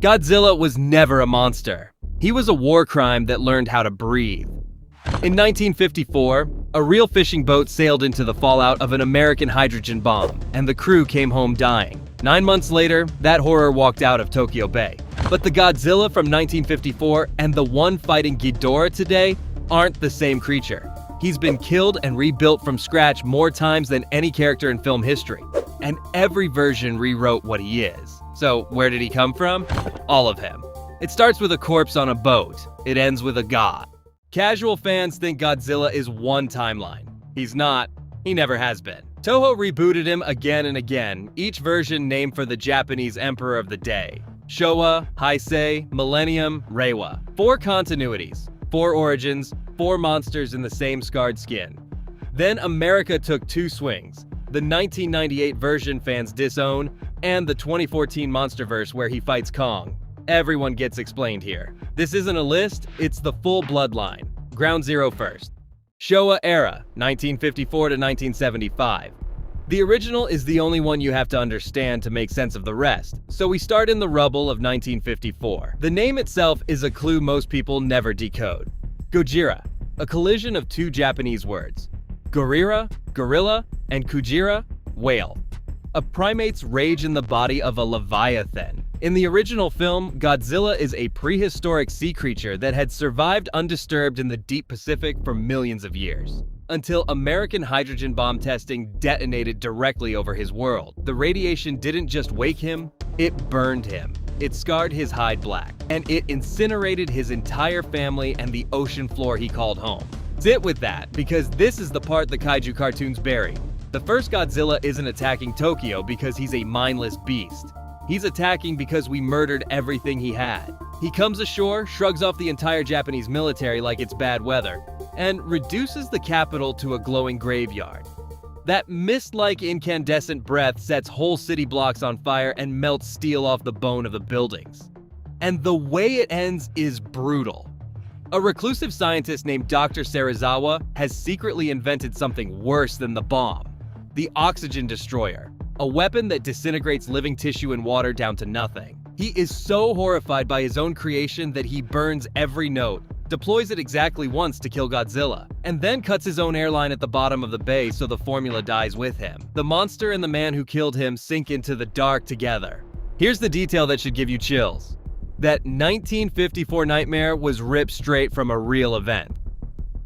Godzilla was never a monster. He was a war crime that learned how to breathe. In 1954, a real fishing boat sailed into the fallout of an American hydrogen bomb, and the crew came home dying. 9 months later, that horror walked out of Tokyo Bay. But the Godzilla from 1954 and the one fighting Ghidorah today aren't the same creature. He's been killed and rebuilt from scratch more times than any character in film history. And every version rewrote what he is. So where did he come from? All of him. It starts with a corpse on a boat. It ends with a god. Casual fans think Godzilla is one timeline. He's not. He never has been. Toho rebooted him again and again, each version named for the Japanese emperor of the day. Showa, Heisei, Millennium, Reiwa. 4 continuities, 4 origins, 4 monsters in the same scarred skin. Then America took 2 swings. The 1998 version fans disown, and the 2014 Monsterverse where he fights Kong. Everyone gets explained here. This isn't a list, it's the full bloodline. Ground Zero first. Showa era, 1954 to 1975. The original is the only one you have to understand to make sense of the rest, so we start in the rubble of 1954. The name itself is a clue most people never decode. Gojira, a collision of 2 Japanese words. Gorira, gorilla, and Kujira, whale. A primate's rage in the body of a leviathan. In the original film, Godzilla is a prehistoric sea creature that had survived undisturbed in the deep Pacific for millions of years. Until American hydrogen bomb testing detonated directly over his world. The radiation didn't just wake him, it burned him. It scarred his hide black, and it incinerated his entire family and the ocean floor he called home. Sit with that, because this is the part the kaiju cartoons bury. The first Godzilla isn't attacking Tokyo because he's a mindless beast. He's attacking because we murdered everything he had. He comes ashore, shrugs off the entire Japanese military like it's bad weather, and reduces the capital to a glowing graveyard. That mist-like incandescent breath sets whole city blocks on fire and melts steel off the bone of the buildings. And the way it ends is brutal. A reclusive scientist named Dr. Serizawa has secretly invented something worse than the bomb. The oxygen destroyer. A weapon that disintegrates living tissue and water down to nothing. He is so horrified by his own creation that he burns every note, deploys it exactly once to kill Godzilla, and then cuts his own airline at the bottom of the bay so the formula dies with him. The monster and the man who killed him sink into the dark together. Here's the detail that should give you chills. That 1954 nightmare was ripped straight from a real event.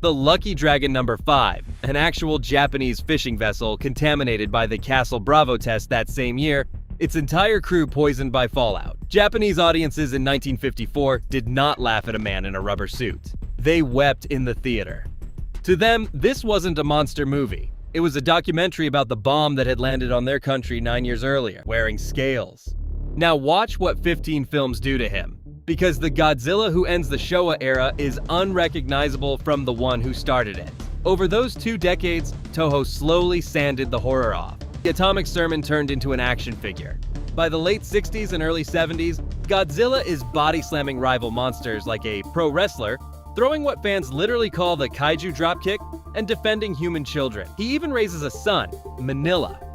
The Lucky Dragon No. 5, an actual Japanese fishing vessel contaminated by the Castle Bravo test that same year, its entire crew poisoned by fallout. Japanese audiences in 1954 did not laugh at a man in a rubber suit. They wept in the theater. To them, this wasn't a monster movie. It was a documentary about the bomb that had landed on their country 9 years earlier, wearing scales. Now watch what 15 films do to him. Because the Godzilla who ends the Showa era is unrecognizable from the one who started it. Over those 2 decades, Toho slowly sanded the horror off. The atomic sermon turned into an action figure. By the late 60s and early 70s, Godzilla is body-slamming rival monsters like a pro wrestler, throwing what fans literally call the kaiju dropkick, and defending human children. He even raises a son, Minilla.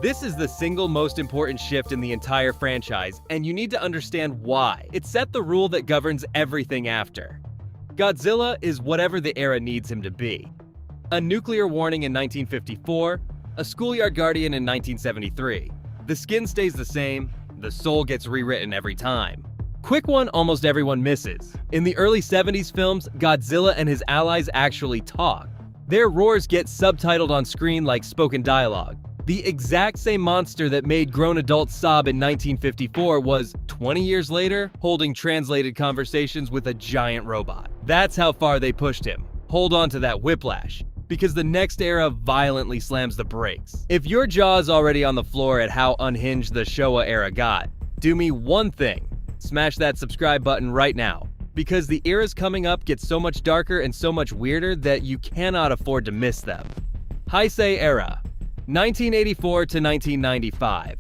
This is the single most important shift in the entire franchise, and you need to understand why. It set the rule that governs everything after. Godzilla is whatever the era needs him to be. A nuclear warning in 1954, a schoolyard guardian in 1973. The skin stays the same, the soul gets rewritten every time. Quick one almost everyone misses. In the early 70s films, Godzilla and his allies actually talk. Their roars get subtitled on screen like spoken dialogue. The exact same monster that made grown adults sob in 1954 was, 20 years later, holding translated conversations with a giant robot. That's how far they pushed him. Hold on to that whiplash, because the next era violently slams the brakes. If your jaw's already on the floor at how unhinged the Showa era got, do me one thing. Smash that subscribe button right now, because the eras coming up get so much darker and so much weirder that you cannot afford to miss them. Heisei era. 1984 to 1995.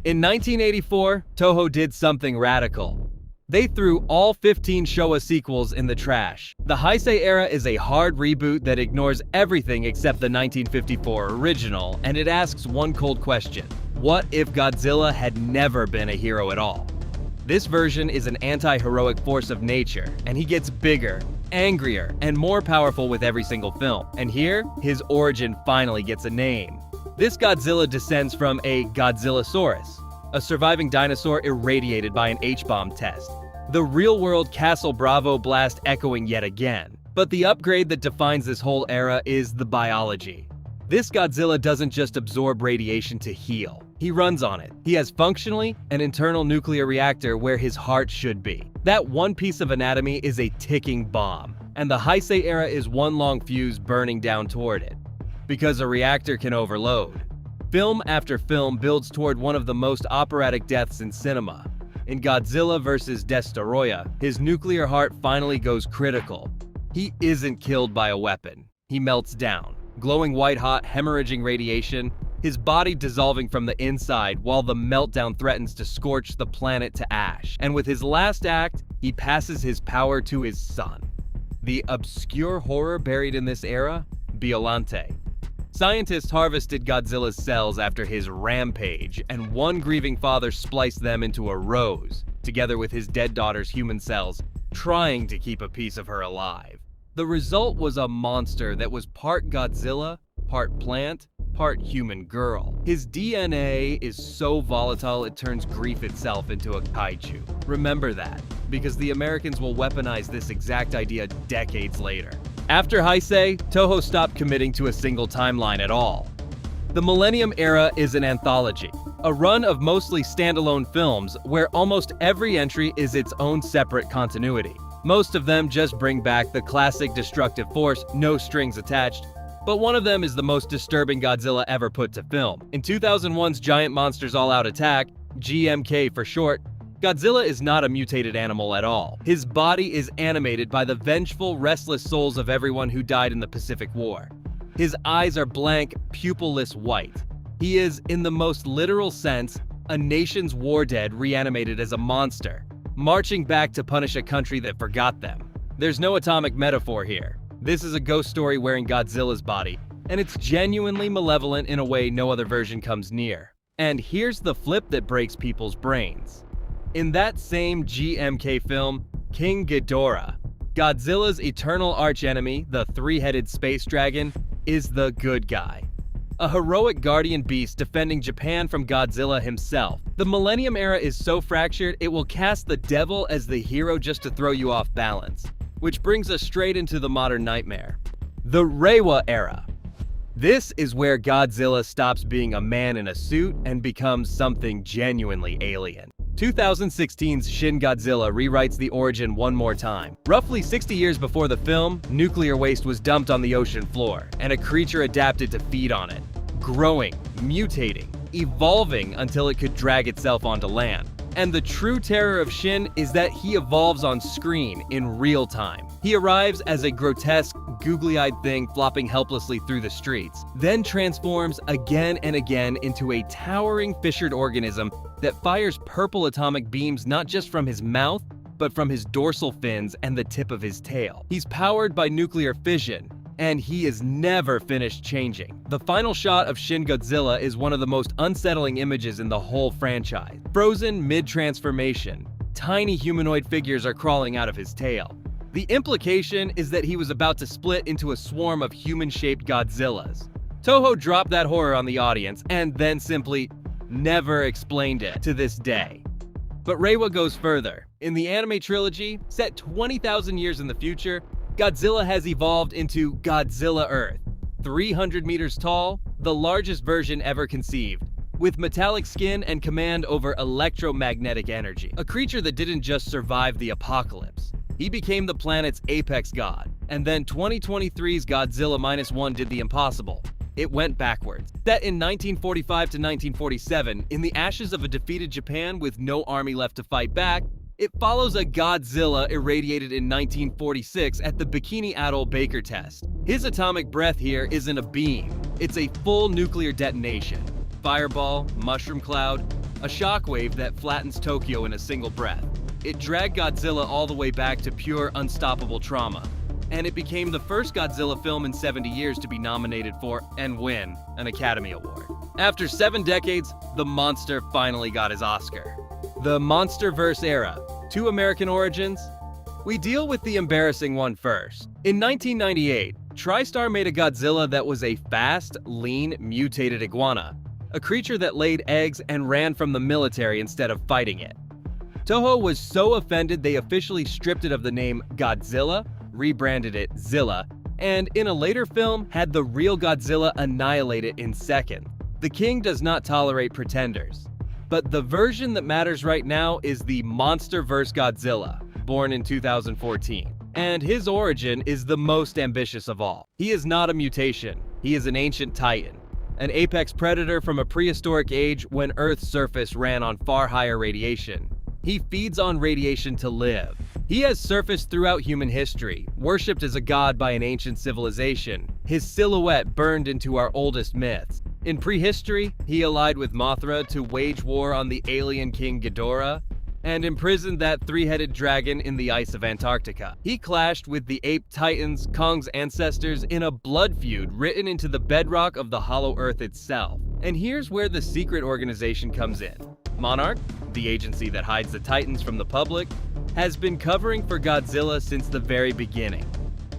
In 1984, Toho did something radical. They threw all 15 Showa sequels in the trash. The Heisei era is a hard reboot that ignores everything except the 1954 original, and it asks one cold question. What if Godzilla had never been a hero at all? This version is an anti-heroic force of nature, and he gets bigger, angrier, and more powerful with every single film. And here, his origin finally gets a name. This Godzilla descends from a Godzillasaurus, a surviving dinosaur irradiated by an H-bomb test. The real-world Castle Bravo blast echoing yet again. But the upgrade that defines this whole era is the biology. This Godzilla doesn't just absorb radiation to heal. He runs on it. He has functionally an internal nuclear reactor where his heart should be. That one piece of anatomy is a ticking bomb, and the Heisei era is one long fuse burning down toward it. Because a reactor can overload. Film after film builds toward one of the most operatic deaths in cinema. In Godzilla vs. Destoroyah, his nuclear heart finally goes critical. He isn't killed by a weapon. He melts down. Glowing white-hot, hemorrhaging radiation, his body dissolving from the inside while the meltdown threatens to scorch the planet to ash. And with his last act, he passes his power to his son. The obscure horror buried in this era? Biollante. Scientists harvested Godzilla's cells after his rampage, and one grieving father spliced them into a rose, together with his dead daughter's human cells, trying to keep a piece of her alive. The result was a monster that was part Godzilla, part plant, part human girl. His DNA is so volatile it turns grief itself into a kaiju. Remember that, because the Americans will weaponize this exact idea decades later. After Heisei, Toho stopped committing to a single timeline at all. The Millennium era is an anthology, a run of mostly standalone films where almost every entry is its own separate continuity. Most of them just bring back the classic destructive force, no strings attached, but one of them is the most disturbing Godzilla ever put to film. In 2001's Giant Monsters All-Out Attack, GMK for short, Godzilla is not a mutated animal at all. His body is animated by the vengeful, restless souls of everyone who died in the Pacific War. His eyes are blank, pupilless white. He is, in the most literal sense, a nation's war dead reanimated as a monster, marching back to punish a country that forgot them. There's no atomic metaphor here. This is a ghost story wearing Godzilla's body, and it's genuinely malevolent in a way no other version comes near. And here's the flip that breaks people's brains. In that same GMK film, King Ghidorah, Godzilla's eternal archenemy, the three-headed space dragon, is the good guy. A heroic guardian beast defending Japan from Godzilla himself. The Millennium era is so fractured, it will cast the devil as the hero just to throw you off balance. Which brings us straight into the modern nightmare. The Reiwa era. This is where Godzilla stops being a man in a suit and becomes something genuinely alien. 2016's Shin Godzilla rewrites the origin one more time. Roughly 60 years before the film, nuclear waste was dumped on the ocean floor, and a creature adapted to feed on it, growing, mutating, evolving until it could drag itself onto land. And the true terror of Shin is that he evolves on screen in real time. He arrives as a grotesque, googly-eyed thing flopping helplessly through the streets, then transforms again and again into a towering fissured organism that fires purple atomic beams not just from his mouth, but from his dorsal fins and the tip of his tail. He's powered by nuclear fission, and he is never finished changing. The final shot of Shin Godzilla is one of the most unsettling images in the whole franchise. Frozen mid-transformation, tiny humanoid figures are crawling out of his tail. The implication is that he was about to split into a swarm of human-shaped Godzillas. Toho dropped that horror on the audience and then simply never explained it to this day. But Reiwa goes further. In the anime trilogy, set 20,000 years in the future, Godzilla has evolved into Godzilla Earth, 300 meters tall, the largest version ever conceived, with metallic skin and command over electromagnetic energy. A creature that didn't just survive the apocalypse. He became the planet's apex god, and then 2023's Godzilla -1 did the impossible. It went backwards. Set in 1945 to 1947, in the ashes of a defeated Japan with no army left to fight back, it follows a Godzilla irradiated in 1946 at the Bikini Atoll Baker test. His atomic breath here isn't a beam, it's a full nuclear detonation. Fireball, mushroom cloud, a shockwave that flattens Tokyo in a single breath. It dragged Godzilla all the way back to pure, unstoppable trauma. And it became the first Godzilla film in 70 years to be nominated for, and win, an Academy Award. After 7 decades, the monster finally got his Oscar. The Monsterverse era. 2 American origins? We deal with the embarrassing one first. In 1998, TriStar made a Godzilla that was a fast, lean, mutated iguana, a creature that laid eggs and ran from the military instead of fighting it. Toho was so offended they officially stripped it of the name Godzilla, rebranded it Zilla, and in a later film had the real Godzilla annihilate it in seconds. The king does not tolerate pretenders. But the version that matters right now is the Monsterverse Godzilla, born in 2014. And his origin is the most ambitious of all. He is not a mutation. He is an ancient titan, an apex predator from a prehistoric age when Earth's surface ran on far higher radiation. He feeds on radiation to live. He has surfaced throughout human history, worshipped as a god by an ancient civilization. His silhouette burned into our oldest myths. In prehistory, he allied with Mothra to wage war on the alien king Ghidorah, and imprisoned that three-headed dragon in the ice of Antarctica. He clashed with the ape titans, Kong's ancestors, in a blood feud written into the bedrock of the Hollow Earth itself. And here's where the secret organization comes in. Monarch, the agency that hides the titans from the public, has been covering for Godzilla since the very beginning.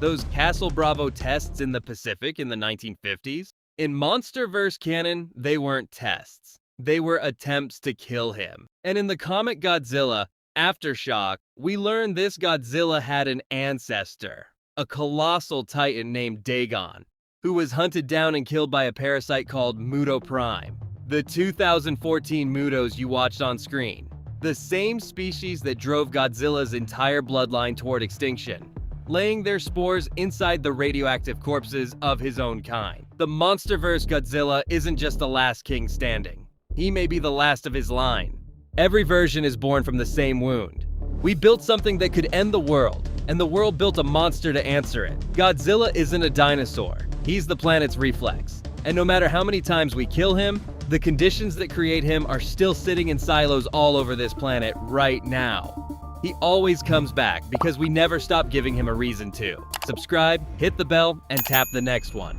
Those Castle Bravo tests in the Pacific in the 1950s? In Monsterverse canon, they weren't tests. They were attempts to kill him. And in the comic Godzilla, Aftershock, we learn this Godzilla had an ancestor, a colossal titan named Dagon, who was hunted down and killed by a parasite called Muto Prime. The 2014 Mutos you watched on screen. The same species that drove Godzilla's entire bloodline toward extinction, laying their spores inside the radioactive corpses of his own kind. The Monsterverse Godzilla isn't just the last king standing. He may be the last of his line. Every version is born from the same wound. We built something that could end the world, and the world built a monster to answer it. Godzilla isn't a dinosaur. He's the planet's reflex. And no matter how many times we kill him, the conditions that create him are still sitting in silos all over this planet right now. He always comes back because we never stop giving him a reason to. Subscribe, hit the bell, and tap the next one.